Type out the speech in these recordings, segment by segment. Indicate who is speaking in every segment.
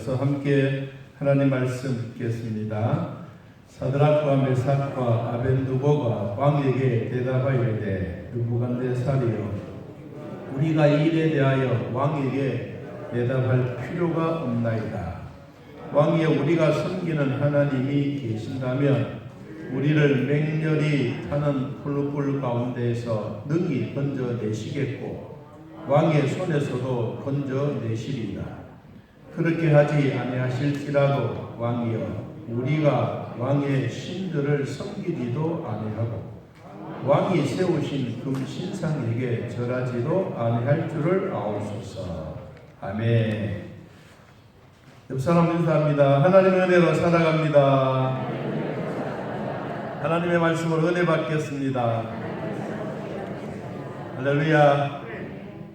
Speaker 1: 일어서서 함께 하나님 말씀 듣겠습니다. 사드락과 메삭과 아벤누고가 왕에게 대답하이르되 느부갓네살이여, 우리가 이 일에 대하여 왕에게 대답할 필요가 없나이다. 왕이여, 우리가 섬기는 하나님이 계신다면 우리를 맹렬히 타는 풀불 가운데에서 능히 건져내시겠고 왕의 손에서도 건져내시리이다. 그렇게 하지 아니하실지라도 왕이여, 우리가 왕의 신들을 섬기지도 아니하고 왕이 세우신 금신상에게 절하지도 아니할 줄을 아옵소서. 아멘. 옆 사람 인사합니다. 하나님의 은혜로 살아갑니다. 하나님의 말씀으로 은혜 받겠습니다. 할렐루야.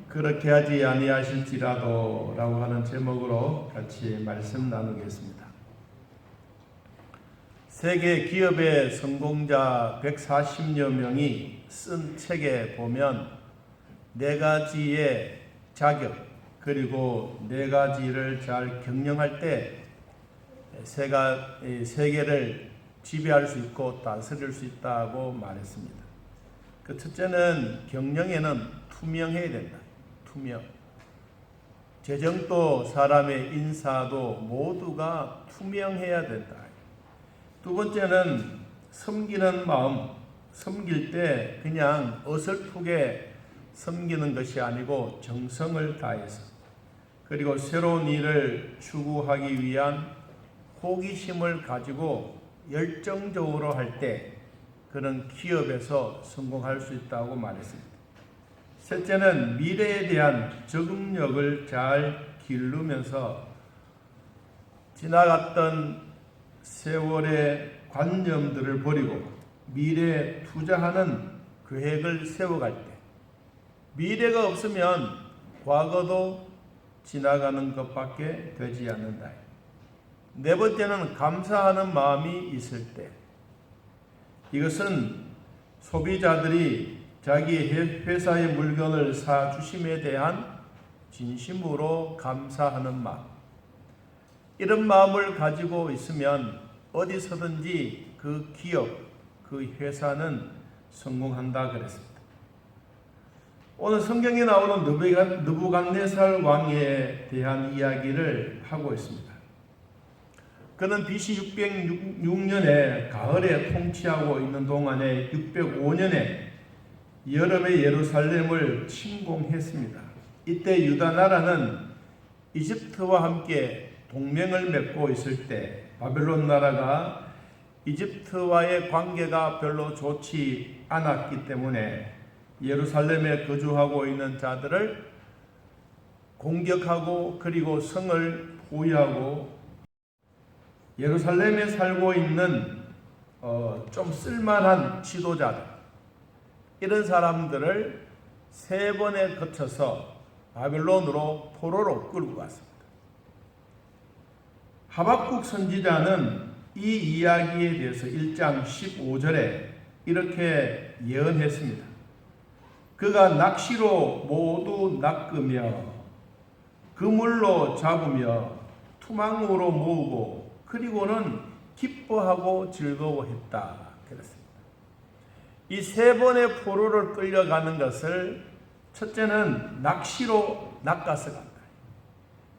Speaker 1: 그렇게 하지 아니하실지라도 라고 하는 제목으로 같이 말씀 나누겠습니다. 세계 기업의 성공자 140여 명이 쓴 책에 보면 4가지의 자격, 그리고 4가지를 잘 경영할 때 세계를 지배할 수 있고 다스릴 수 있다고 말했습니다. 그 첫째는 경영에는 투명해야 된다. 투명. 재정도 사람의 인사도 모두가 투명해야 된다. 두 번째는 섬기는 마음. 섬길 때 그냥 어설프게 섬기는 것이 아니고 정성을 다해서, 그리고 새로운 일을 추구하기 위한 호기심을 가지고 열정적으로 할 때 그런 기업에서 성공할 수 있다고 말했습니다. 셋째는 미래에 대한 적응력을 잘 기르면서 지나갔던 세월의 관념들을 버리고 미래에 투자하는 계획을 세워갈 때, 미래가 없으면 과거도 지나가는 것밖에 되지 않는다. 4번째는 감사하는 마음이 있을 때, 이것은 소비자들이 자기 회사의 물건을 사주심에 대한 진심으로 감사하는 마음, 이런 마음을 가지고 있으면 어디서든지 그 기업, 그 회사는 성공한다 그랬습니다. 오늘 성경에 나오는 느부갓네살 왕에 대한 이야기를 하고 있습니다. 그는 BC 606년에 가을에 통치하고 있는 동안에 605년에 여름에 예루살렘을 침공했습니다. 이때 유다 나라는 이집트와 함께 동맹을 맺고 있을 때 바벨론 나라가 이집트와의 관계가 별로 좋지 않았기 때문에 예루살렘에 거주하고 있는 자들을 공격하고, 그리고 성을 포위하고, 예루살렘에 살고 있는 좀 쓸만한 지도자들, 이런 사람들을 3번에 거쳐서 바벨론으로 포로로 끌고 갔습니다. 하박국 선지자는 이 이야기에 대해서 1장 15절에 이렇게 예언했습니다. 그가 낚시로 모두 낚으며 그물로 잡으며 투망으로 모으고 그리고는 기뻐하고 즐거워했다 그랬습니다. 이 3번의 포로를 끌려가는 것을 첫째는 낚시로 낚아서 간다.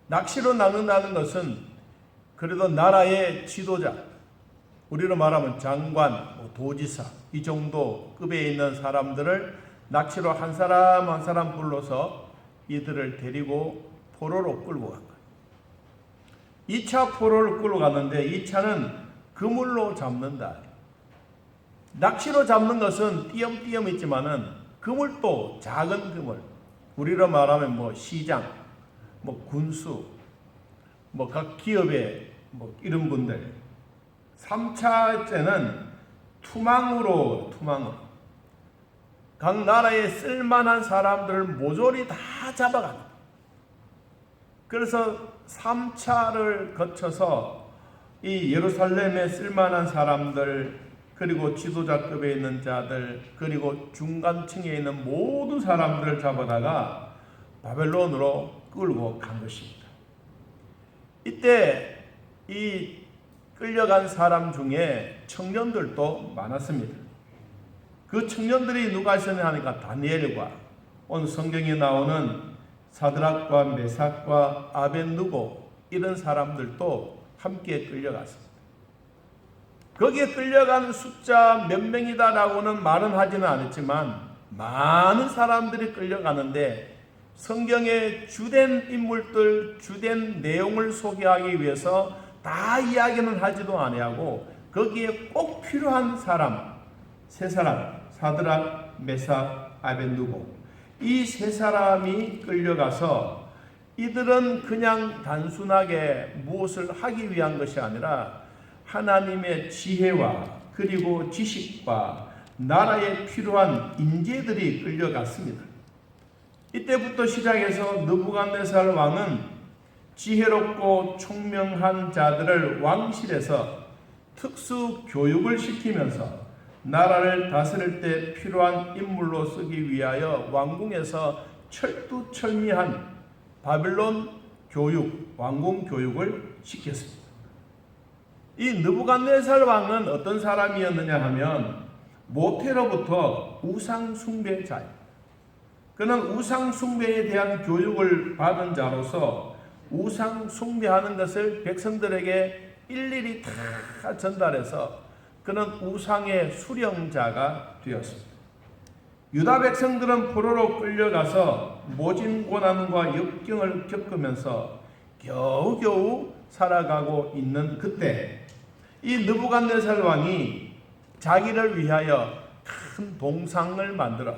Speaker 1: 낚시로 낚는다는 것은 그래도 나라의 지도자, 우리로 말하면 장관, 도지사, 이 정도 급에 있는 사람들을 낚시로 한 사람 한 사람 불러서 이들을 데리고 포로로 끌고 간 거예요. 2차 포로를 끌고 갔는데 2차는 그물로 잡는다. 낚시로 잡는 것은 띄엄띄엄 있지만은 그물도 작은 그물, 우리로 말하면 시장, 군수, 각 기업의 이런 분들. 3차째는 투망으로 각 나라에 쓸만한 사람들을 모조리 다 잡아간다. 그래서 3차를 거쳐서 이 예루살렘에 쓸만한 사람들, 그리고 지도자급에 있는 자들, 그리고 중간층에 있는 모든 사람들을 잡아다가 바벨론으로 끌고 간 것입니다. 이때 이 끌려간 사람 중에 청년들도 많았습니다. 그 청년들이 누가 있었냐 하니까 다니엘과 오늘 성경에 나오는 사드락과 메삭과 아벳느고 이런 사람들도 함께 끌려갔습니다. 거기에 끌려간 숫자 몇 명이다라고는 말은 하지는 않았지만 많은 사람들이 끌려가는데 성경의 주된 인물들, 주된 내용을 소개하기 위해서 다 이야기는 하지도 아니하고 거기에 꼭 필요한 사람, 세 사람, 사드락, 메삭, 아벳느고 이 세 사람이 끌려가서 이들은 그냥 단순하게 무엇을 하기 위한 것이 아니라 하나님의 지혜와 그리고 지식과 나라에 필요한 인재들이 끌려갔습니다. 이때부터 시작해서 느부갓네살 왕은 지혜롭고 총명한 자들을 왕실에서 특수 교육을 시키면서 나라를 다스릴 때 필요한 인물로 쓰기 위하여 왕궁에서 철두철미한 바빌론 교육, 왕궁 교육을 시켰습니다. 이 느부갓네살 왕은 어떤 사람이었느냐 하면 모태로부터 우상 숭배자예요. 그는 우상 숭배에 대한 교육을 받은 자로서 우상 숭배하는 것을 백성들에게 일일이 다 전달해서 그는 우상의 수령자가 되었습니다. 유다 백성들은 포로로 끌려가서 모진 고난과 역경을 겪으면서 겨우겨우 살아가고 있는 그때 이 느부갓네살 왕이 자기를 위하여 큰 동상을 만들어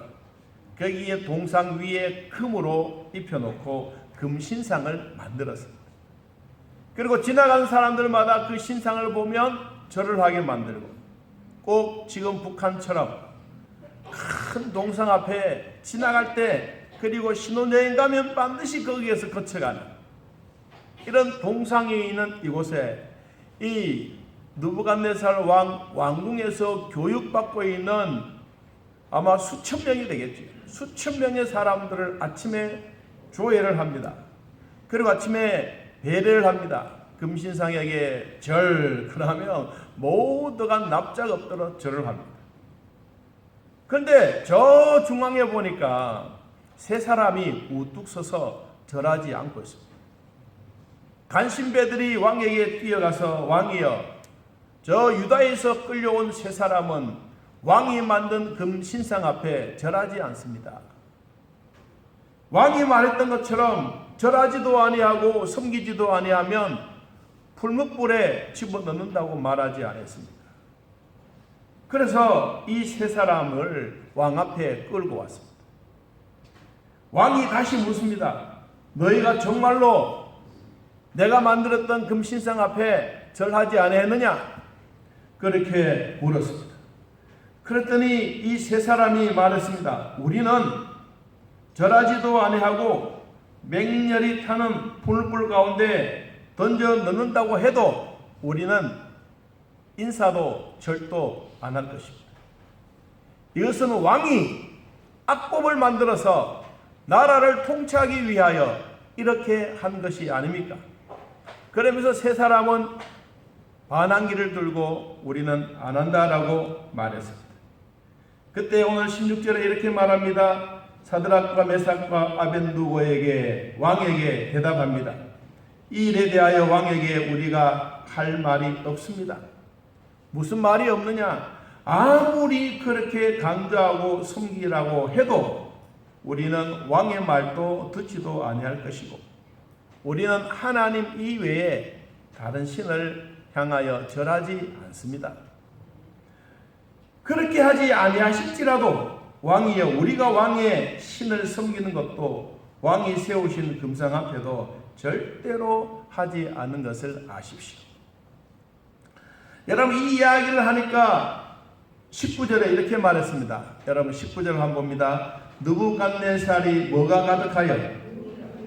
Speaker 1: 거기에 동상 위에 금으로 입혀놓고 금신상을 만들었습니다. 그리고 지나가는 사람들마다 그 신상을 보면 절을 하게 만들고 꼭 지금 북한처럼 큰 동상 앞에 지나갈 때 그리고 신혼여행 가면 반드시 거기에서 거쳐가는 이런 동상이 있는 이곳에 이 느부갓네살 왕궁에서 교육받고 있는 아마 수천 명이 되겠죠. 수천 명의 사람들을 아침에 조회를 합니다. 그리고 아침에 배례를 합니다. 금신상에게 절 그러면 모두가 납작 엎드려 절을 합니다. 그런데 저 중앙에 보니까 세 사람이 우뚝 서서 절하지 않고 있습니다. 간신배들이 왕에게 뛰어가서 왕이여 저 유다에서 끌려온 세 사람은 왕이 만든 금신상 앞에 절하지 않습니다. 왕이 말했던 것처럼 절하지도 아니하고 섬기지도 아니하면 풀무불에 집어넣는다고 말하지 않았습니다. 그래서 이 세 사람을 왕 앞에 끌고 왔습니다. 왕이 다시 묻습니다. 너희가 정말로 내가 만들었던 금신상 앞에 절하지 아니했느냐? 그렇게 물었습니다. 그랬더니 이 세 사람이 말했습니다. 우리는 절하지도 아니하고 맹렬히 타는 풀불 가운데 던져 넣는다고 해도 우리는 인사도 절도 안 할 것입니다. 이것은 왕이 악법을 만들어서 나라를 통치하기 위하여 이렇게 한 것이 아닙니까? 그러면서 세 사람은 반항기를 들고 우리는 안 한다라고 말했습니다. 그때 오늘 16절에 이렇게 말합니다. 사드락과 메삭과 아벳느고에게 왕에게 대답합니다. 이 일에 대하여 왕에게 우리가 할 말이 없습니다. 무슨 말이 없느냐? 아무리 그렇게 강조하고 섬기라고 해도 우리는 왕의 말도 듣지도 아니할 것이고 우리는 하나님 이외에 다른 신을 향하여 절하지 않습니다. 그렇게 하지 아니하실지라도 왕이여 우리가 왕의 신을 섬기는 것도 왕이 세우신 금상 앞에도 절대로 하지 않는 것을 아십시오. 여러분 이 이야기를 하니까 19절에 이렇게 말했습니다. 여러분 19절을 한번 봅니다. 느부갓네살이 뭐가 가득하여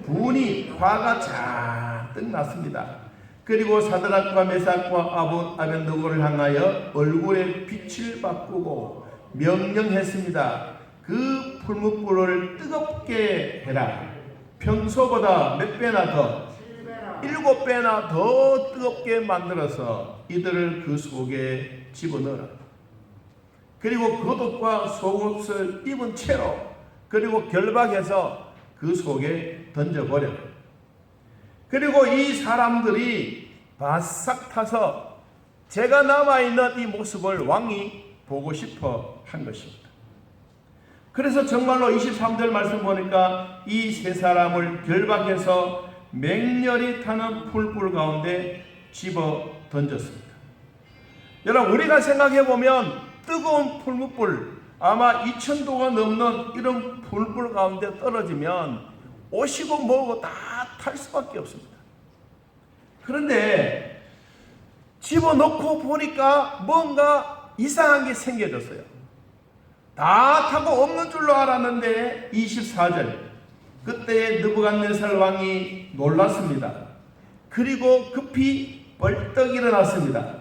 Speaker 1: 분이 화가 잔뜩 났습니다. 그리고 사드락과 메삭과 아벳느고를 향하여 얼굴에 빛을 바꾸고 명령했습니다. 그 풀무불을 뜨겁게 해라. 평소보다 몇 배나 더 7배나 더 뜨겁게 만들어서 이들을 그 속에 집어넣어라. 그리고 겉옷과 속옷을 입은 채로 그리고 결박해서 그 속에 던져버려라. 그리고 이 사람들이 바싹 타서 제가 남아있는 이 모습을 왕이 보고 싶어 한 것입니다. 그래서 정말로 23절 말씀 보니까 이 세 사람을 결박해서 맹렬히 타는 풀불 가운데 집어 던졌습니다. 여러분, 우리가 생각해 보면 뜨거운 풀무불, 아마 2000도가 넘는 이런 풀불 가운데 떨어지면 오시고 뭐고 다 탈 수밖에 없습니다. 그런데 집어넣고 보니까 뭔가 이상한 게 생겨졌어요. 다 타고 없는 줄로 알았는데 24절, 그때 느부갓네살 왕이 놀랐습니다. 그리고 급히 벌떡 일어났습니다.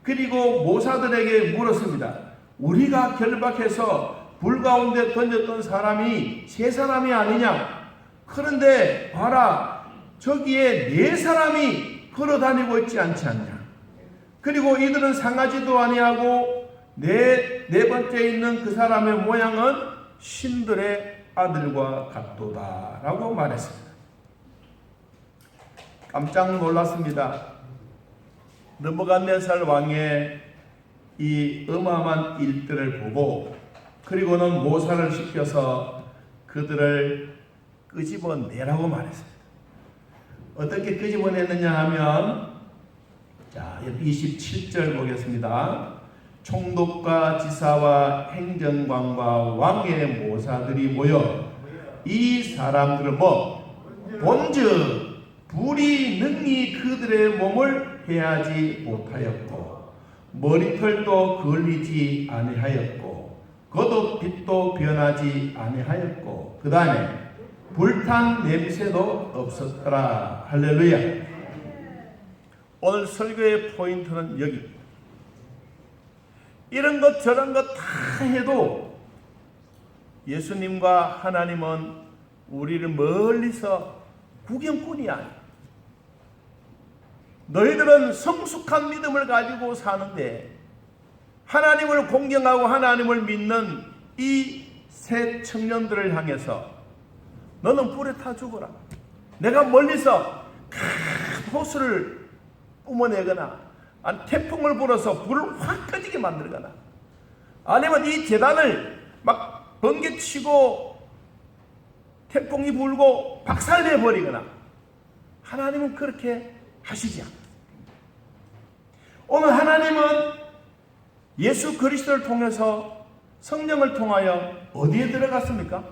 Speaker 1: 그리고 모사들에게 물었습니다. 우리가 결박해서 불 가운데 던졌던 사람이 세 사람이 아니냐? 그런데 봐라, 저기에 네 사람이 걸어다니고 있지 않지 않냐? 그리고 이들은 상하지도 아니하고 네 번째 있는 그 사람의 모양은 신들의 아들과 같도다 라고 말했습니다. 깜짝 놀랐습니다. 느부갓네살 왕의 이 어마어마한 일들을 보고, 그리고는 모사를 시켜서 그들을 끄집어내라고 말했습니다. 어떻게 끄집어냈느냐 하면, 자, 27절 보겠습니다. 총독과 지사와 행정관과 왕의 모사들이 모여 이 사람들은 본즉 불이 능히 그들의 몸을 해하지 못하였고 머리털도 걸리지 아니하였고 겉옷빛도 변하지 아니하였고 그 다음에 불탄 냄새도 없었더라. 할렐루야. 오늘 설교의 포인트는 여기, 이런 것 저런 것 다 해도 예수님과 하나님은 우리를 멀리서 구경꾼이 아니야. 너희들은 성숙한 믿음을 가지고 사는데 하나님을 공경하고 하나님을 믿는 이 새 청년들을 향해서 너는 불에 타 죽어라. 내가 멀리서 큰 호수를 뿜어내거나 태풍을 불어서 불을 확 꺼지게 만들거나 아니면 이 제단을 막 번개치고 태풍이 불고 박살내버리거나 하나님은 그렇게 하시지 않아요. 오늘 하나님은 예수 그리스도를 통해서 성령을 통하여 어디에 들어갔습니까?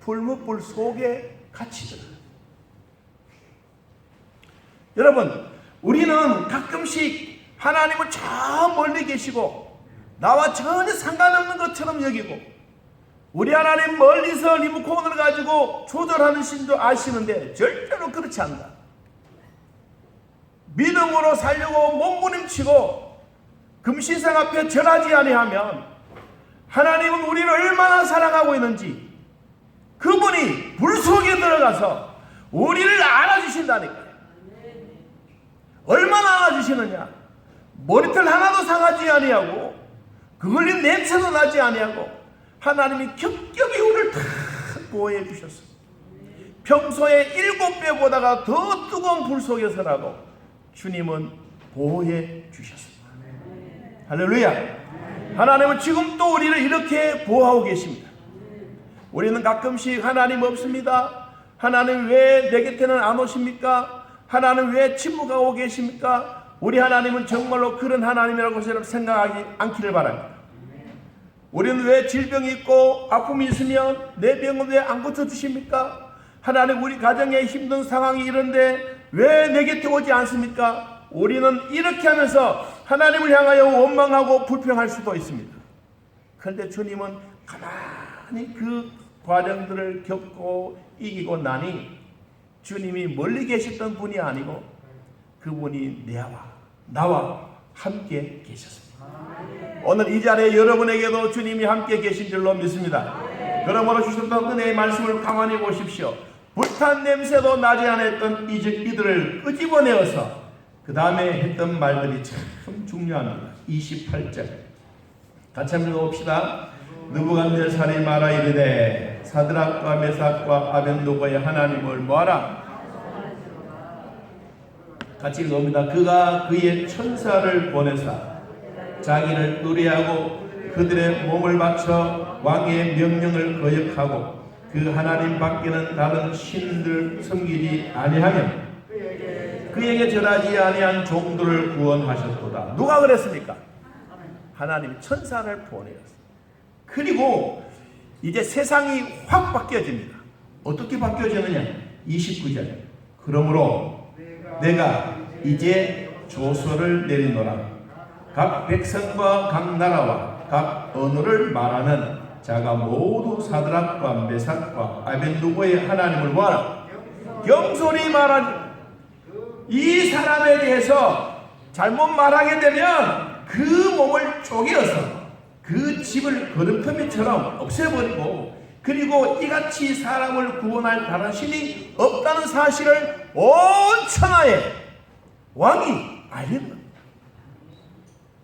Speaker 1: 불무불 속에 같이 들어가요. 여러분, 우리는 가끔씩 하나님을 저 멀리 계시고 나와 전혀 상관없는 것처럼 여기고 우리 하나님 멀리서 리모컨을 가지고 조절하는 신도 아시는데 절대로 그렇지 않다. 믿음으로 살려고 몸부림치고 금신상 앞에 절하지 아니하면 하나님은 우리를 얼마나 사랑하고 있는지 그분이 불 속에 들어가서 우리를 안아주신다니까요. 얼마나 안아주시느냐. 머리털 하나도 상하지 아니하고 그걸린 냄새도 나지 아니하고 하나님이 겹겹이 우리를 다 보호해 주셨어요. 평소에 7배보다가 더 뜨거운 불 속에서라도 주님은 보호해 주셨습니다. 할렐루야. 하나님은 지금 또 우리를 이렇게 보호하고 계십니다. 우리는 가끔씩 하나님 없습니다. 하나님 왜 내 곁에는 안 오십니까? 하나님 왜 침묵하고 계십니까? 우리 하나님은 정말로 그런 하나님이라고 생각하지 않기를 바랍니다. 우리는 왜 질병이 있고 아픔이 있으면 내 병은 왜 안 고쳐주십니까? 하나님 우리 가정에 힘든 상황이 이런데 왜 내 곁에 오지 않습니까? 우리는 이렇게 하면서 하나님을 향하여 원망하고 불평할 수도 있습니다. 그런데 주님은 가만히 그 과정들을 겪고 이기고 나니 주님이 멀리 계셨던 분이 아니고 그분이 나와 함께 계셨습니다. 오늘 이 자리에 여러분에게도 주님이 함께 계신 줄로 믿습니다. 그러므로 주셨던 은혜의 말씀을 가만히 보십시오. 불탄 냄새도 나지 않았던 이들을 끄집어내어서 그 다음에 했던 말들이 참 중요합니다. 28절 같이 한번 읽어봅시다. 느부갓네살이 말하 이르되 사드락과 메삭과 아벤노고의 하나님을 뭐하라? 같이 읽어봅니다. 그가 그의 천사를 보내사 자기를 의뢰하고 그들의 몸을 바쳐 왕의 명령을 거역하고 그 하나님 밖에는 다른 신들 섬기지 아니하며 그에게 절하지 아니한 종들을 구원하셨도다. 누가 그랬습니까? 하나님 천사를 보내었습니다. 그리고 이제 세상이 확 바뀌어집니다. 어떻게 바뀌어지느냐? 29절 그러므로 내가 이제 조서를 내리노라. 각 백성과 각 나라와 각 언어를 말하는 자가 모두 사드락과 메삭과 아벤누고의 하나님을 뭐하라? 경솔히 말하니 이 사람에 대해서 잘못 말하게 되면 그 몸을 쪼개어서 그 집을 거름터미처럼 없애버리고 그리고 이같이 사람을 구원할 다른 신이 없다는 사실을 온 천하에 왕이 알린 겁니다.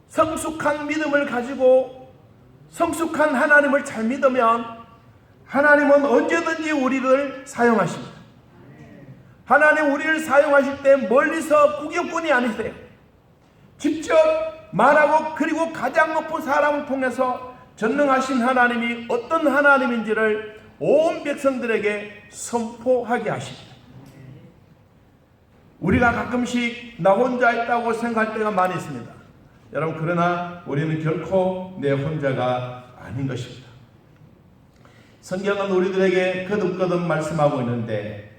Speaker 1: 성숙한 믿음을 가지고 성숙한 하나님을 잘 믿으면 하나님은 언제든지 우리를 사용하십니다. 하나님 우리를 사용하실 때 멀리서 구경꾼이 아니세요. 직접 말하고 그리고 가장 높은 사람을 통해서 전능하신 하나님이 어떤 하나님인지를 온 백성들에게 선포하게 하십니다. 우리가 가끔씩 나 혼자 있다고 생각할 때가 많이 있습니다. 여러분 그러나 우리는 결코 내 혼자가 아닌 것입니다. 성경은 우리들에게 거듭거듭 말씀하고 있는데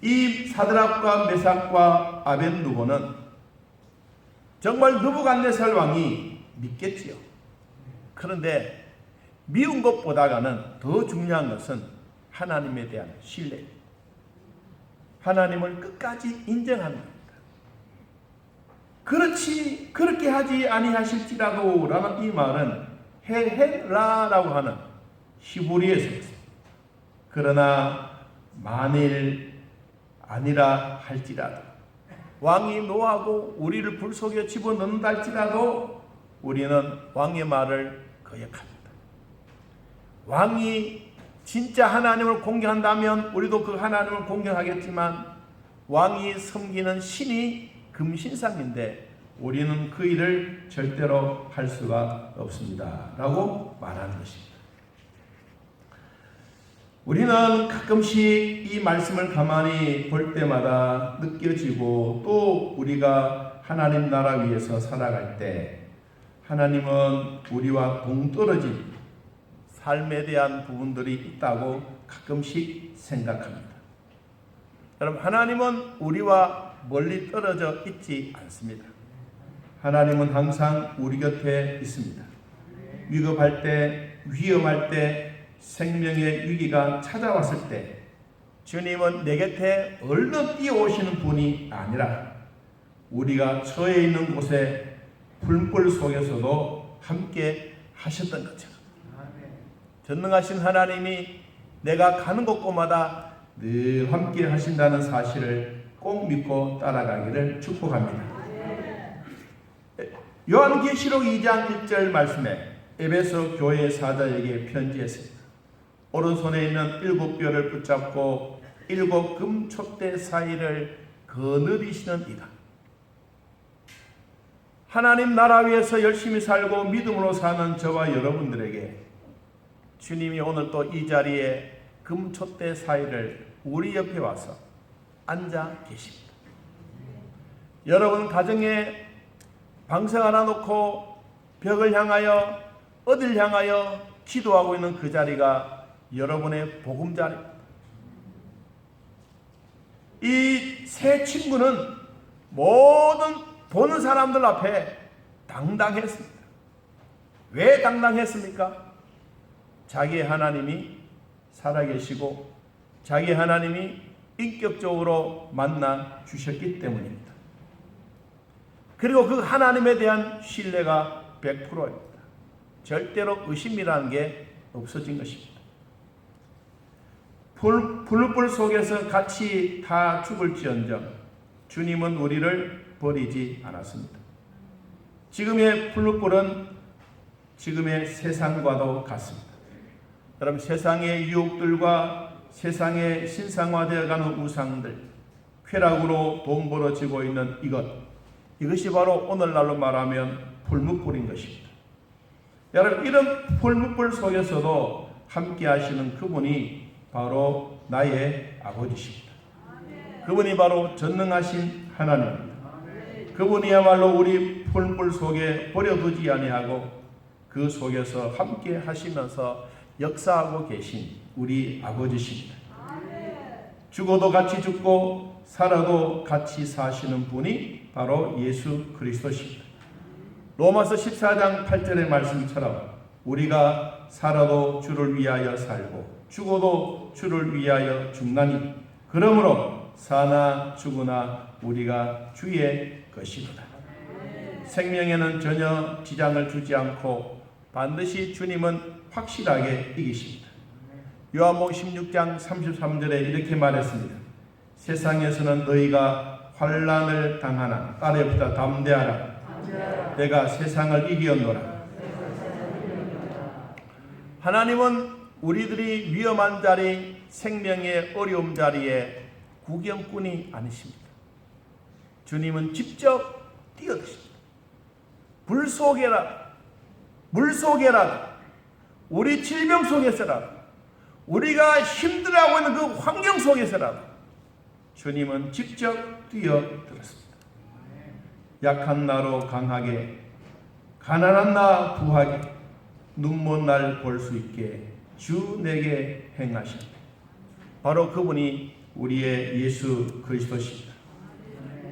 Speaker 1: 이 사드락과 메삭과 아벤누고는 정말 느부갓네살 왕이 믿겠지요. 그런데 미운 것보다는 더 중요한 것은 하나님에 대한 신뢰. 하나님을 끝까지 인정하는 겁니다. 그렇지 그렇게 하지 아니하실지라도 라는 이 말은 헤헤라라고 하는 히브리에서 있습니다. 그러나 만일 아니라 할지라도 왕이 노하고 우리를 불 속에 집어넣는다 할지라도 우리는 왕의 말을 거역합니다. 왕이 진짜 하나님을 공경한다면 우리도 그 하나님을 공경하겠지만 왕이 섬기는 신이 금신상인데 우리는 그 일을 절대로 할 수가 없습니다 라고 말하는 것입니다. 우리는 가끔씩 이 말씀을 가만히 볼 때마다 느껴지고 또 우리가 하나님 나라 위에서 살아갈 때 하나님은 우리와 동떨어진 삶에 대한 부분들이 있다고 가끔씩 생각합니다. 여러분 하나님은 우리와 멀리 떨어져 있지 않습니다. 하나님은 항상 우리 곁에 있습니다. 위급할 때 위험할 때 생명의 위기가 찾아왔을 때 주님은 내 곁에 얼른 뛰어오시는 분이 아니라 우리가 처해 있는 곳에 불불 속에서도 함께 하셨던 것처럼 전능하신 하나님이 내가 가는 곳곳마다 늘 함께 하신다는 사실을 꼭 믿고 따라가기를 축복합니다. 요한계시록 2장 1절 말씀에 에베소 교회 사자에게 편지했습니다. 오른손에 있는 7뼈를 붙잡고 7 금촛대 사이를 거느리시는 이가 하나님 나라 위에서 열심히 살고 믿음으로 사는 저와 여러분들에게 주님이 오늘 또 이 자리에 금촛대 사이를 우리 옆에 와서 앉아 계십니다. 여러분 가정에 방석 하나 놓고 벽을 향하여 어딜 향하여 기도하고 있는 그 자리가 여러분의 보금자리입니다. 이 세 친구는 모든 보는 사람들 앞에 당당했습니다. 왜 당당했습니까? 자기의 하나님이 살아계시고 자기 하나님이 인격적으로 만나 주셨기 때문입니다. 그리고 그 하나님에 대한 신뢰가 100%입니다. 절대로 의심이라는 게 없어진 것입니다. 풀불 속에서 같이 다 죽을지언정 주님은 우리를 버리지 않았습니다. 지금의 풀불은 지금의 세상과도 같습니다. 여러분, 세상의 유혹들과 세상의 신상화되어가는 우상들, 쾌락으로 돈 벌어지고 있는 이것이 바로 오늘날로 말하면 풀무불인 것입니다. 여러분, 이런 풀무불 속에서도 함께 하시는 그분이 바로 나의 아버지십니다. 그분이 바로 전능하신 하나님입니다. 그분이야말로 우리 풀물 속에 버려두지 아니하고 그 속에서 함께 하시면서 역사하고 계신 우리 아버지십니다. 죽어도 같이 죽고 살아도 같이 사시는 분이 바로 예수 그리스도십니다. 로마서 14장 8절의 말씀처럼 우리가 살아도 주를 위하여 살고 죽어도 주를 위하여 죽나니 그러므로 사나 죽으나 우리가 주의 것이로다. 생명에는 전혀 지장을 주지 않고 반드시 주님은 확실하게 이기십니다. 요한복음 16장 33절에 이렇게 말했습니다. 세상에서는 너희가 환난을 당하나 따르옵다 담대하라. 내가 세상을 이기었노라. 하나님은 우리들이 위험한 자리, 생명의 어려움 자리에 구경꾼이 아니십니다. 주님은 직접 뛰어드십니다. 불 속에라도, 물 속에라도, 우리 질병 속에서라도, 우리가 힘들어하고 있는 그 환경 속에서라도 주님은 직접 뛰어들었습니다. 약한 나로 강하게, 가난한 나 부하게, 눈먼 날 볼 수 있게 주 내게 행하셨네. 바로 그분이 우리의 예수 그리스도십니다.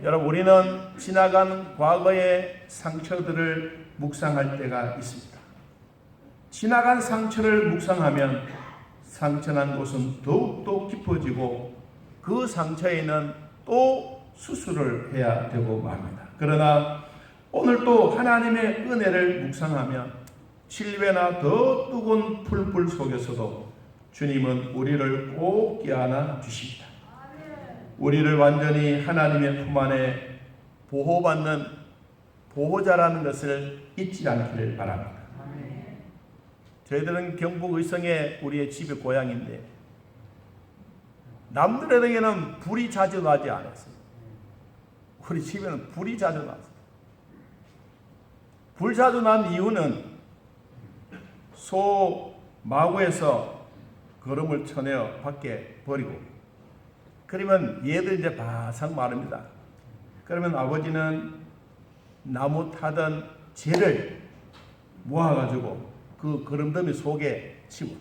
Speaker 1: 여러분, 우리는 지나간 과거의 상처들을 묵상할 때가 있습니다. 지나간 상처를 묵상하면 상처난 곳은 더욱더 깊어지고 그 상처에는 또 수술을 해야 되고 맙니다. 그러나 오늘 또 하나님의 은혜를 묵상하면 7배나 더 뜨거운 풀불 속에서도 주님은 우리를 꼭 껴안아 주십니다. 우리를 완전히 하나님의 품 안에 보호받는 보호자라는 것을 잊지 않기를 바랍니다. 저희들은 경북 의성에 우리의 집이 고향인데 남들에게는 불이 자주 나지 않았어요. 우리 집에는 불이 자주 났어요. 불 자주 난 이유는 소 마구에서 거름을 쳐내어 밖에 버리고 그러면 얘들 이제 바싹 마릅니다. 그러면 아버지는 나무 타던 재를 모아가지고 그 거름더미 속에 치고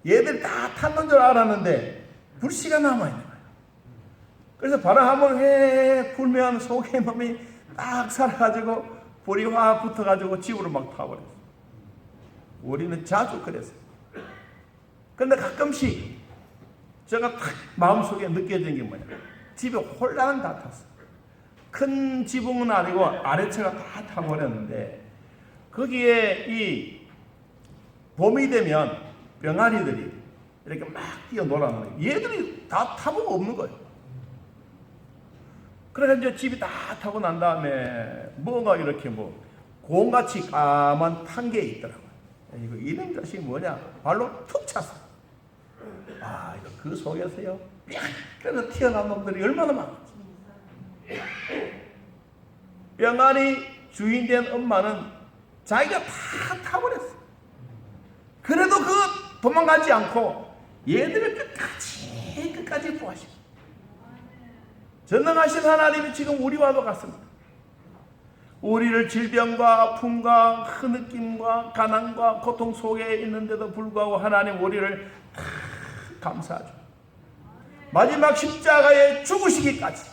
Speaker 1: 얘들 다 탔는 줄 알았는데 불씨가 남아있는 거예요. 그래서 바람 한번 해 불면 속에 놈이 딱 살아가지고 불이 확 붙어가지고 집으로 막 타버렸어요. 우리는 자주 그랬어요. 그런데 가끔씩 제가 탁 마음속에 느껴지는 게 뭐냐, 집에 홀랑 다 탔어요. 큰 지붕은 아니고 아래채가 다 타버렸는데 거기에 이 봄이 되면 병아리들이 이렇게 막 뛰어놀았는 거예요. 얘들이 다 타보고 없는 거예요. 그래서 이제 집이 다 타고 난 다음에 뭐가 이렇게 뭐 공같이 까만 탄 게 있더라고요. 이거 이런 자식이 뭐냐? 발로 툭 찼어. 아, 이거 그 속에서요. 그래서 튀어나온 놈들이 얼마나 많았지. 병아리 주인된 엄마는 자기가 다 타버렸어. 그래도 그 도망가지 않고 얘들을 끝까지 보호하시고. 전능하신 하나님이 지금 우리와도 같습니다. 우리를 질병과 아픔과 흐느낌과 가난과 고통 속에 있는데도 불구하고 하나님 우리를 다 감사하죠. 마지막 십자가에 죽으시기까지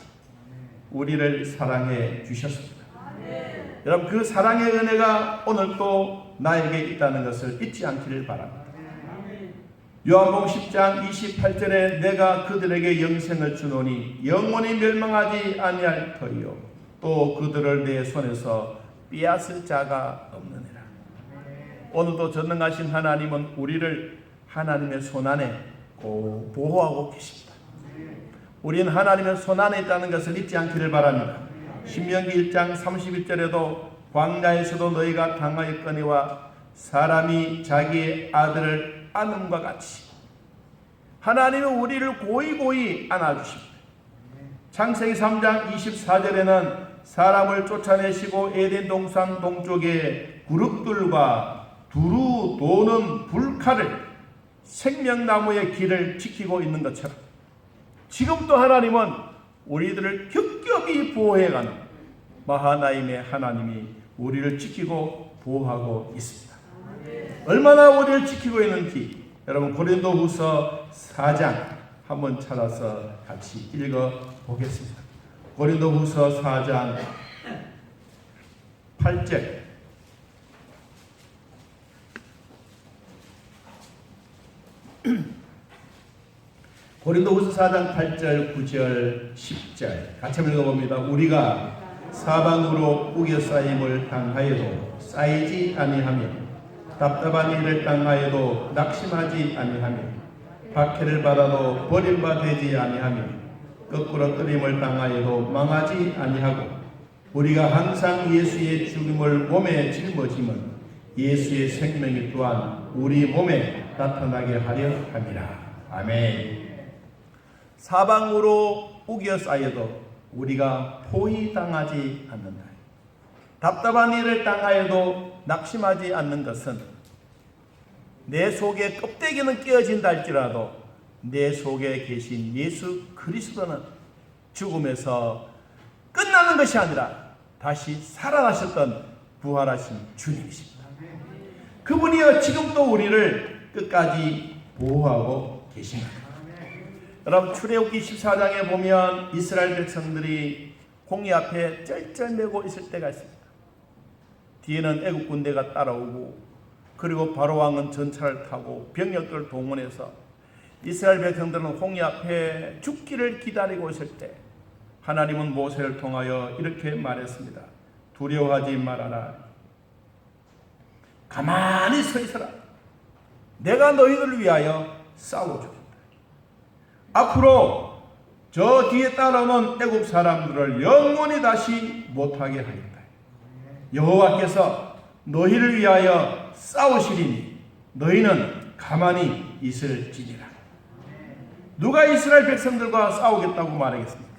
Speaker 1: 우리를 사랑해 주셨습니다. 여러분, 그 사랑의 은혜가 오늘 또 나에게 있다는 것을 잊지 않기를 바랍니다. 요한복음 10장 28절에 내가 그들에게 영생을 주노니 영원히 멸망하지 아니할 터이요 또 그들을 내 손에서 빼앗을 자가 없느니라. 오늘도 전능하신 하나님은 우리를 하나님의 손 안에 꼭 보호하고 계십니다. 우리는 하나님의 손안에 있다는 것을 잊지 않기를 바랍니다. 신명기 1장 31절에도 광야에서도 너희가 당하였거니와 사람이 자기의 아들을 안음과 같이 하나님은 우리를 고이고이 안아주십니다. 창세기 3장 24절에는 사람을 쫓아내시고 에덴 동산 동쪽에 그룹들과 두루 도는 불칼을 생명나무의 길을 지키고 있는 것처럼 지금도 하나님은 우리들을 겹겹이 보호해가는 마하나임의 하나님이 우리를 지키고 보호하고 있습니다. 얼마나 우리를 지키고 있는지 여러분 고린도후서 4장 한번 찾아서 같이 읽어보겠습니다. 고린도후서 4장 8절 고린도후서 4장 8절 9절 10절 같이 한번 읽어봅니다. 우리가 사방으로 우겨 쌓임을 당하여도 쌓이지 아니하며 답답한 일을 당하여도 낙심하지 아니하며 박해를 받아도 버림받지 아니하며 거꾸로 뜨림을 당하여도 망하지 아니하고 우리가 항상 예수의 죽음을 몸에 짊어짐은 예수의 생명이 또한 우리 몸에 나타나게 하려 함이라. 아멘. 사방으로 우겨 쌓여도 우리가 포위당하지 않는다. 답답한 일을 당하여도 낙심하지 않는 것은 내 속에 껍데기는 깨어진다 할지라도 내 속에 계신 예수 그리스도는 죽음에서 끝나는 것이 아니라 다시 살아나셨던 부활하신 주님이십니다. 그분이여 지금도 우리를 끝까지 보호하고 계십니다. 여러분 출애굽기 14장에 보면 이스라엘 백성들이 홍해 앞에 쩔쩔매고 있을 때가 있습니다. 뒤에는 애국 군대가 따라오고 그리고 바로 왕은 전차를 타고 병력들을 동원해서 이스라엘 백성들은 홍해 앞에 죽기를 기다리고 있을 때 하나님은 모세를 통하여 이렇게 말했습니다. 두려워하지 말아라. 가만히 서 있어라. 내가 너희들을 위하여 싸워주겠다. 앞으로 저 뒤에 따라오는 애국 사람들을 영원히 다시 못하게 하겠다. 여호와께서 너희를 위하여 싸우시리니 너희는 가만히 있을지니라. 누가 이스라엘 백성들과 싸우겠다고 말하겠습니까?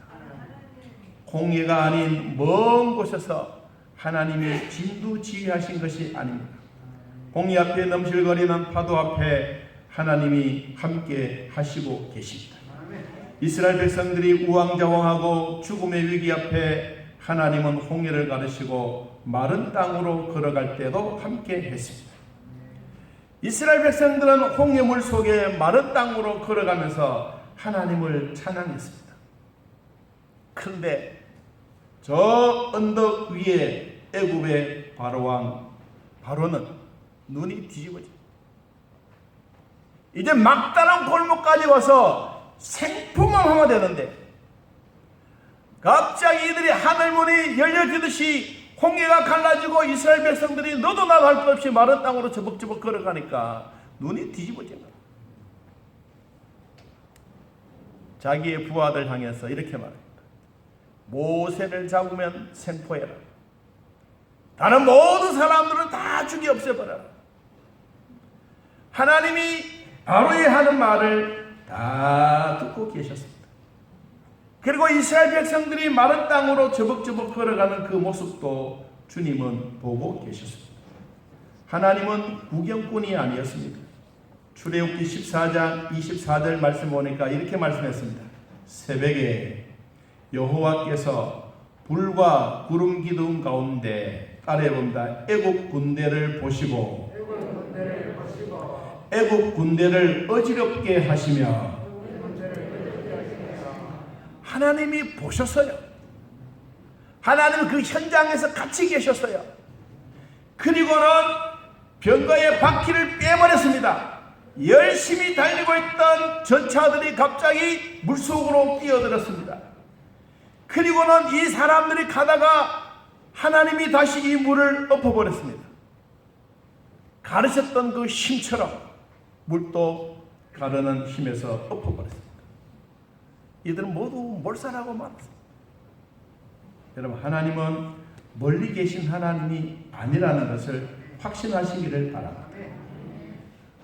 Speaker 1: 홍해가 아닌 먼 곳에서 하나님이 진두지휘하신 것이 아닙니다. 홍해 앞에 넘실거리는 파도 앞에 하나님이 함께 하시고 계십니다. 이스라엘 백성들이 우왕좌왕하고 죽음의 위기 앞에 하나님은 홍해를 가르시고 마른 땅으로 걸어갈 때도 함께 했습니다. 이스라엘 백성들은 홍해물 속에 마른 땅으로 걸어가면서 하나님을 찬양했습니다. 그런데 저 언덕 위에 애굽의 바로왕 바로는 눈이 뒤집어집니다. 이제 막다른 골목까지 와서 생포만 하면 되는데 갑자기 이들이 하늘문이 열려지듯이 홍해가 갈라지고 이스라엘 백성들이 너도 나도 할 것 없이 마른 땅으로 저벅저벅 걸어가니까 눈이 뒤집어진 거야. 자기의 부하들 향해서 이렇게 말합니다. 모세를 잡으면 생포해라. 다른 모든 사람들은 다 죽이 없애버려라. 하나님이 바로의 하는 말을 다 듣고 계셨습니다. 그리고 이스라엘 백성들이 마른 땅으로 저벅저벅 걸어가는 그 모습도 주님은 보고 계셨습니다. 하나님은 구경꾼이 아니었습니다. 출애굽기 14장 24절 말씀 보니까 이렇게 말씀했습니다. 새벽에 여호와께서 불과 구름 기둥 가운데 아래 본다 애국 군대를 보시고 애국 군대를 어지럽게 하시며 하나님이 보셨어요. 하나님은 그 현장에서 같이 계셨어요. 그리고는 병거의 바퀴를 빼버렸습니다. 열심히 달리고 있던 전차들이 갑자기 물속으로 뛰어들었습니다. 그리고는 이 사람들이 가다가 하나님이 다시 이 물을 엎어버렸습니다. 가르쳤던 그 힘처럼 물도 가르는 힘에서 엎어버렸습니다. 이들은 모두 몰살하고 말았습니다. 여러분, 하나님은 멀리 계신 하나님이 아니라는 것을 확신하시기를 바랍니다.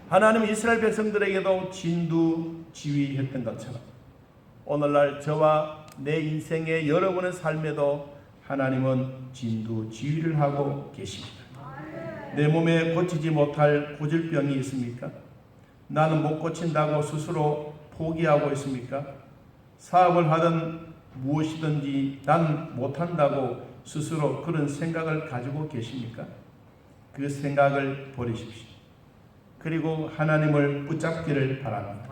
Speaker 1: 하나님은 이스라엘 백성들에게도 진두지휘했던 것처럼 오늘날 저와 내 인생의 여러분의 삶에도 하나님은 진두지휘를 하고 계십니다. 내 몸에 고치지 못할 고질병이 있습니까? 나는 못 고친다고 스스로 포기하고 있습니까? 사업을 하든 무엇이든지 난 못한다고 스스로 그런 생각을 가지고 계십니까? 그 생각을 버리십시오. 그리고 하나님을 붙잡기를 바랍니다.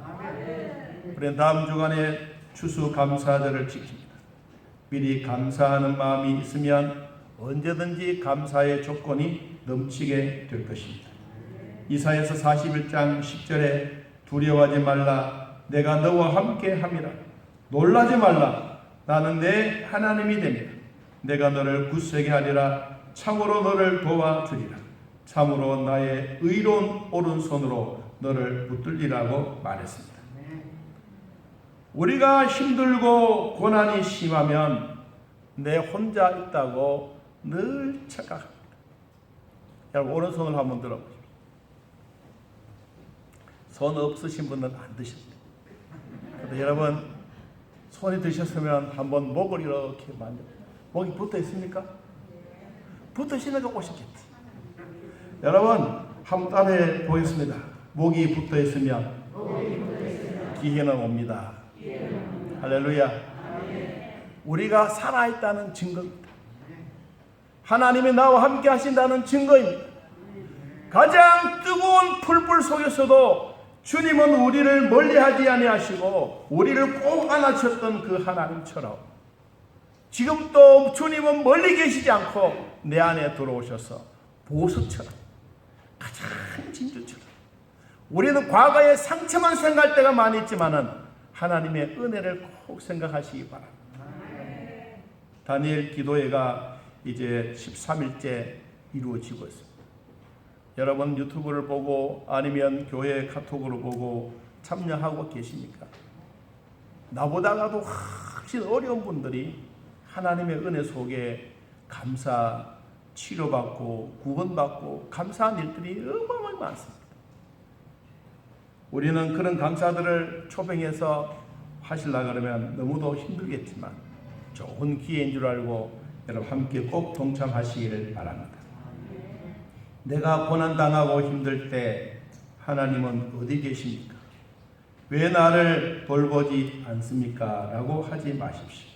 Speaker 1: 우리는 다음 주간에 추수감사절을 지킵니다. 미리 감사하는 마음이 있으면 언제든지 감사의 조건이 넘치게 될 것입니다. 이사야서 41장 10절에 두려워하지 말라, 내가 너와 함께 함이라. 놀라지 말라, 나는 내 하나님이 됩니다. 내가 너를 굳세게 하리라. 참으로 너를 도와주리라. 참으로 나의 의로운 오른손으로 너를 붙들리라고 말했습니다. 우리가 힘들고 고난이 심하면 내 혼자 있다고 늘 착각합니다. 여러분, 오른손을 한번 들어보십시오. 손 없으신 분은 안 드십니다. 그런데 여러분, 손이 드셨으면 한번 목을 이렇게 만져. 목이 붙어 있습니까? 붙어 있으니까 오셨겠지. 여러분, 한번 따라해 보겠습니다. 목이 붙어 있으면 기회는 옵니다. 할렐루야. 우리가 살아있다는 증거입니다. 하나님이 나와 함께 하신다는 증거입니다. 가장 뜨거운 풀불 속에서도 주님은 우리를 멀리하지 아니하시고 우리를 꼭 안아주셨던 그 하나님처럼 지금도 주님은 멀리 계시지 않고 내 안에 들어오셔서 보석처럼, 가장 진주처럼, 우리는 과거에 상처만 생각할 때가 많이 있지만은 하나님의 은혜를 꼭 생각하시기 바랍니다. 다니엘 기도회가 이제 13일째 이루어지고 있습니다. 여러분, 유튜브를 보고 아니면 교회 카톡으로 보고 참여하고 계십니까? 나보다가도 훨씬 어려운 분들이 하나님의 은혜 속에 감사, 치료받고 구원받고 감사한 일들이 어마어마하게 많습니다. 우리는 그런 감사들을 초빙해서 하시려고 그러면 너무도 힘들겠지만 좋은 기회인 줄 알고 여러분 함께 꼭 동참하시기를 바랍니다. 내가 고난당하고 힘들 때 하나님은 어디 계십니까? 왜 나를 돌보지 않습니까? 라고 하지 마십시오.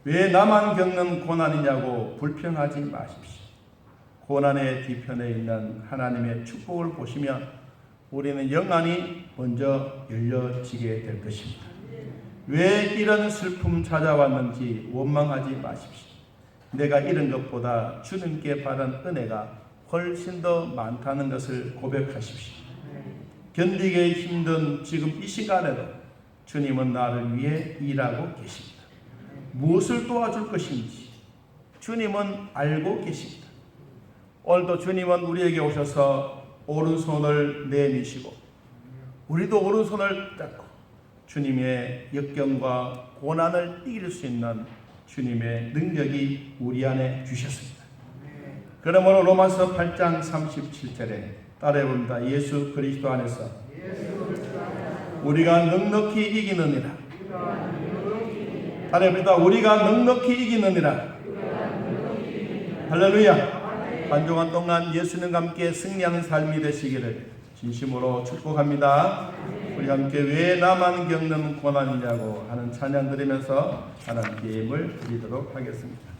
Speaker 1: 왜 나만 겪는 고난이냐고 불평하지 마십시오. 고난의 뒤편에 있는 하나님의 축복을 보시면 우리는 영안이 먼저 열려지게 될 것입니다. 왜 이런 슬픔 찾아왔는지 원망하지 마십시오. 내가 잃은 것보다 주님께 받은 은혜가 훨씬 더 많다는 것을 고백하십시오. 견디기 힘든 지금 이 시간에도 주님은 나를 위해 일하고 계십니다. 무엇을 도와줄 것인지 주님은 알고 계십니다. 오늘도 주님은 우리에게 오셔서 오른손을 내미시고 우리도 오른손을 잡고 주님의 역경과 고난을 이길 수 있는 주님의 능력이 우리 안에 주셨습니다. 그러므로 로마서 8장 37절에 따라해봅니다. 예수 그리스도 안에서 우리가 넉넉히 이기느니라. 따라해봅니다. 우리가 넉넉히 이기느니라. 할렐루야. 한 주간 동안 예수님과 함께 승리하는 삶이 되시기를 진심으로 축복합니다. 우리 함께 왜 나만 겪는 고난이냐고 하는 찬양 드리면서 하나님께 힘을 드리도록 하겠습니다.